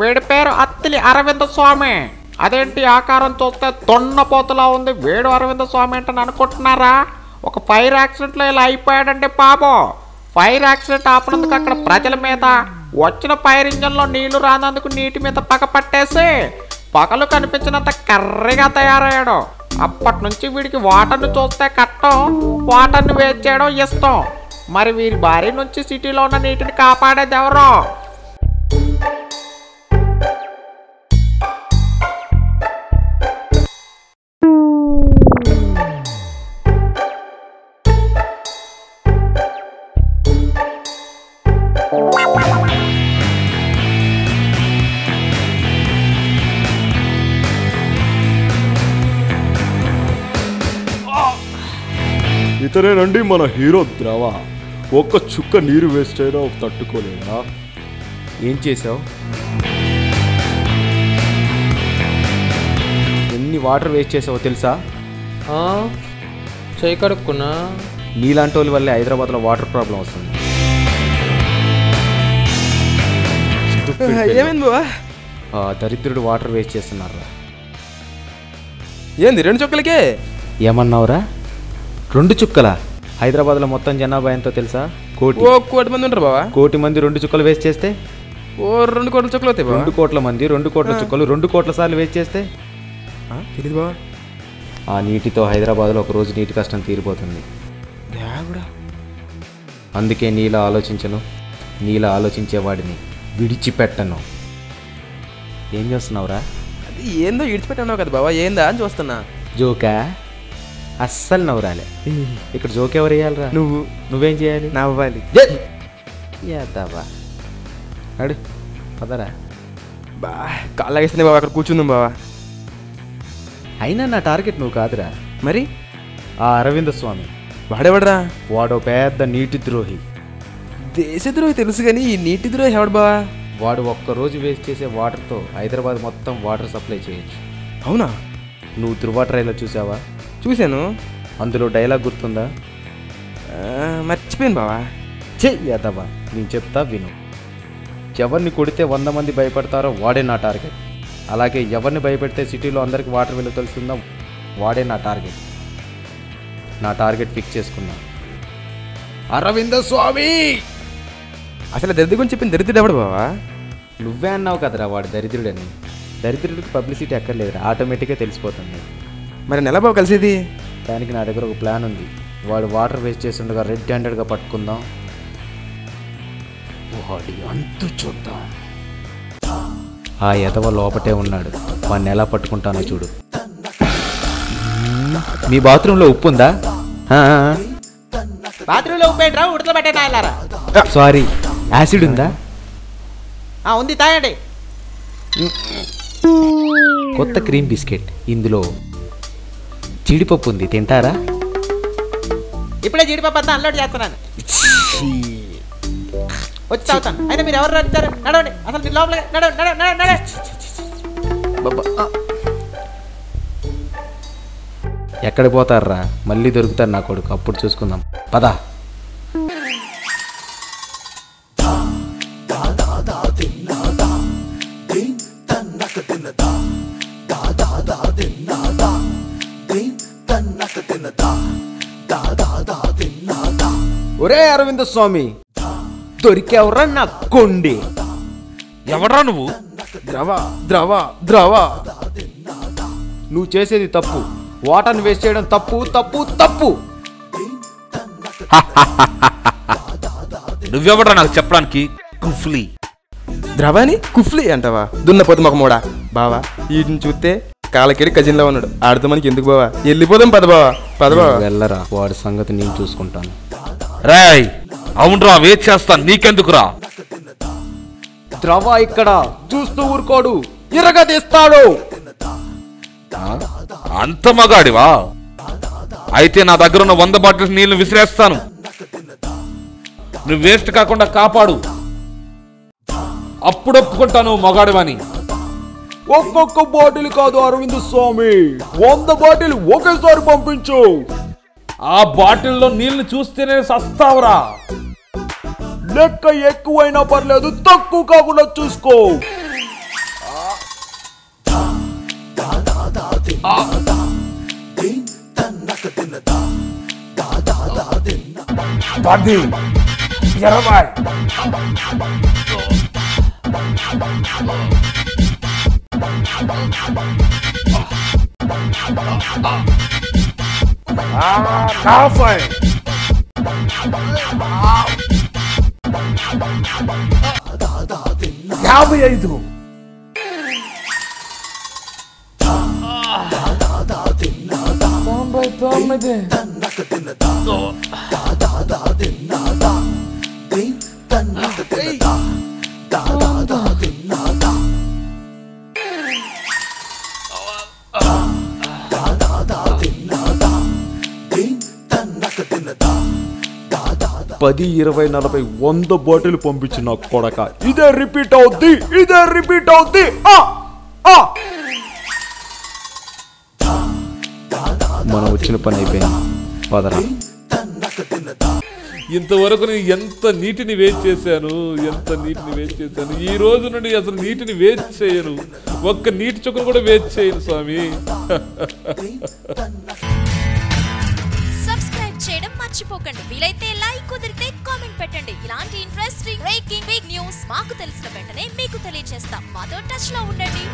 వీడి పేరు అత్తిలి అరవింద స్వామి. అదేంటి ఆకారం చూస్తే దొన్నపోతులా ఉంది, వేడు అరవింద స్వామి అంటే అనుకుంటున్నారా? ఒక ఫైర్ యాక్సిడెంట్లో ఇలా అయిపోయాడంటే పాపం. ఫైర్ యాక్సిడెంట్ ఆపినందుకు అక్కడ ప్రజల మీద వచ్చిన ఫైర్ ఇంజన్లో నీళ్లు రానందుకు నీటి మీద పగ పట్టేసి పగలు కనిపించినంత కర్రీగా తయారయ్యాడు. అప్పటి నుంచి వీడికి వాటర్ని చూస్తే కట్టం, వాటర్ని వేస్ట్ చేయడం ఇష్టం. మరి వీరి భార్య నుంచి సిటీలో ఉన్న నీటిని కాపాడేది ఎవరో? ఇతరేనండి మన హీరో ద్రవ. ఒక్క చుక్క నీరు వేస్ట్ అయినా తట్టుకోలేదా? ఏం చేసావు? ఎన్ని వాటర్ వేస్ట్ చేసావో తెలుసా? చేయి కడుక్కున్నా. నీలాంటి వాళ్ళ వల్లే హైదరాబాద్లో వాటర్ ప్రాబ్లం వస్తుంది. ఏమైంది బావా? దరిద్రుడు వాటర్ వేస్ట్ చేస్తున్నారా? ఏంది 2 చుక్కలకే? ఏమన్నావురా? 2 చుక్కలా? హైదరాబాద్లో మొత్తం జనాభా ఎంతో తెలుసా? కోటి. కోటి మంది ఉంటారు బావా. కోటి మంది 2 చుక్కలు వేస్ట్ చేస్తే 2 కోట్ల చుక్కలు అవుతాయి బావా. 2 కోట్ల మంది 2 కోట్ల చుక్కలు 2 కోట్ల సార్లు వేస్ట్ చేస్తే తెలియదు బావా. ఆ నీటితో హైదరాబాద్లో ఒక రోజు నీటి కష్టం తీరిపోతుంది. అందుకే నీలా ఆలోచించను, నీలా ఆలోచించేవాడిని విడిచిపెట్టను. ఏం చేస్తున్నావురా? అది ఏందో విడిచిపెట్టావు కదా బావా, ఏందా అని చూస్తున్నా. జోకా? అస్సలు నవ్వురాలే. ఇక్కడ జోక్ ఎవరు వేయాలరా? నువ్వేం చేయాలి? నవ్వాలి. యాదవా అడు పదరా. బా కాళ్ళగేస్తుంది బావా, అక్కడ కూర్చుందాం బావా. అయినా నా టార్గెట్ నువ్వు కాదురా. మరి ఆ అరవింద స్వామి వాడేవాడరా? వాడో పెద్ద నీటి ద్రోహి. దేశద్రోహి తెలుసు కానీ ఈ నీటి ద్రోహి ఎవడు బావా? వాడు ఒక్కరోజు వేస్ట్ చేసే వాటర్తో హైదరాబాద్ మొత్తం వాటర్ సప్లై చేయొచ్చు. అవునా? నువ్వు ధృవ ట్రైలర్ చూసావా? చూశాను. అందులో డైలాగ్ గుర్తుందా? మర్చిపోయాను బావా. చెయ్యదవా, నేను చెప్తా విను. ఎవరిని కొడితే 100 మంది భయపడతారో వాడే నా టార్గెట్. అలాగే ఎవరిని భయపెడితే సిటీలో అందరికి వాటర్ విలువ తెలుస్తుందో వాడే నా టార్గెట్. నా టార్గెట్ ఫిక్స్ చేసుకున్నా. అరవింద స్వామి. అసలు దరిద్ర గురించి చెప్పిన దరిద్రుడు ఎవడు బావా? నువ్వే అన్నావు కదరా వాడు దరిద్రుడని. దరిద్రుడికి పబ్లిసిటీ ఎక్కర్లేదురా, ఆటోమేటిక్గా తెలిసిపోతుంది. మరి నెల బావ కలిసేది? దానికి నా దగ్గర ఒక ప్లాన్ ఉంది. వాడు వాటర్ వేస్ట్ చేస్తుండగా రెడ్ హ్యాండెడ్గా పట్టుకుందాం, వాడి అంతు చూద్దాం. ఆ ఎదవ లోపటే ఉన్నాడు, వాడిని ఎలా పట్టుకుంటానో చూడు. మీ బాత్రూంలో ఉప్పు ఉందా? బాత్రూంలో ఉప్పేంట్రా, ఉడతలు పెట్టేటారా? సారీ, యాసిడ్ ఉందా? ఉంది, తాగండి. కొత్త క్రీమ్ బిస్కెట్, ఇందులో జీడిపప్పు ఉంది, తింటారా? ఇప్పుడే జీడిపప్పు అంతా అన్లోడ్ చేస్తున్నాను, వచ్చి తాగుతాను. అయినా మీరు ఎవరు వచ్చారు? నడవండి, అసలు మీరు లోపల నడవండి. ఎక్కడ పోతారా? మళ్ళీ దొరుకుతారు నా కొడుకు, అప్పుడు చూసుకుందాం. పదా. ఒరే అరవింద స్వామి, దొరికేవరా నా కొండి? ఎవడ్రా నువ్వు? ద్రవ ద్రవ ద్రవ. నువ్వు చేసేది తప్పు. వాటర్ని వేస్ట్ చేయడం తప్పు తప్పు తప్పు. నువ్వెవడ్రా నాకు చెప్పడానికి? కుఫ్లీ. ద్రవాని కుఫ్లీ అంటావా? దున్నపోతు మాకు మూడా బావా. వీటిని చూస్తే కాలకేడి కజిన్లో ఉన్నాడు. ఆడితో మనకి ఎందుకు బావా? వెళ్ళిపోదాం పద బావా, పద బావా. వెళ్ళరా, వాడి సంగతి నేను చూసుకుంటాను. రాయ్ అవునరా, వెయిట్ చేస్తాను, నీకెందుకురా? ద్రవ ఇక్కడ చూస్తూ ఊరుకోడు, ఇరగ తీస్తాడు. అంత మగాడివా? అయితే నా దగ్గర ఉన్న 100 బాటిల్స్ నీళ్లు విసిరేస్తాను, నువ్వు వేస్ట్ కాకుండా కాపాడు. అప్పుడు ఒప్పుకుంటాను మగాడివని. ఒక్కొక్క బాటిల్ కాదు అరవింద్ స్వామి, 100 బాటిల్ ఒకేసారి పంపించు. ఆ బాటిల్లో నీళ్లు చూస్తేనే సస్తావరా. లెక్క ఎక్కువైనా పర్లేదు, తక్కువ కాకుండా చూసుకో. 10, 20. Nafai. 55. పది 20 40 100 బాటిల్ పంపించిన కొడక ఇదే రిపీట్ అవుద్ది మనం వచ్చిన పని అయిపోయింది, పదరా. ఇంతవరకు నేను ఎంత నీటిని వేస్ట్ చేశాను, ఈ రోజు నుండి అసలు నీటిని వేస్ట్ చేయను, ఒక్క నీటి చుక్కను కూడా వేస్ట్ చేయను స్వామి. సబ్స్క్రైబ్ చేయడం మర్చిపోకండి. వీలైతే లైక్, కుదిరితే కామెంట్ పెట్టండి. ఇలాంటి ఇంట్రెస్టింగ్ బ్రేకింగ్ న్యూస్ మాకు తెలిసిన వెంటనే మీకు తెలియజేస్తాం. మాతో టచ్ లో ఉండండి.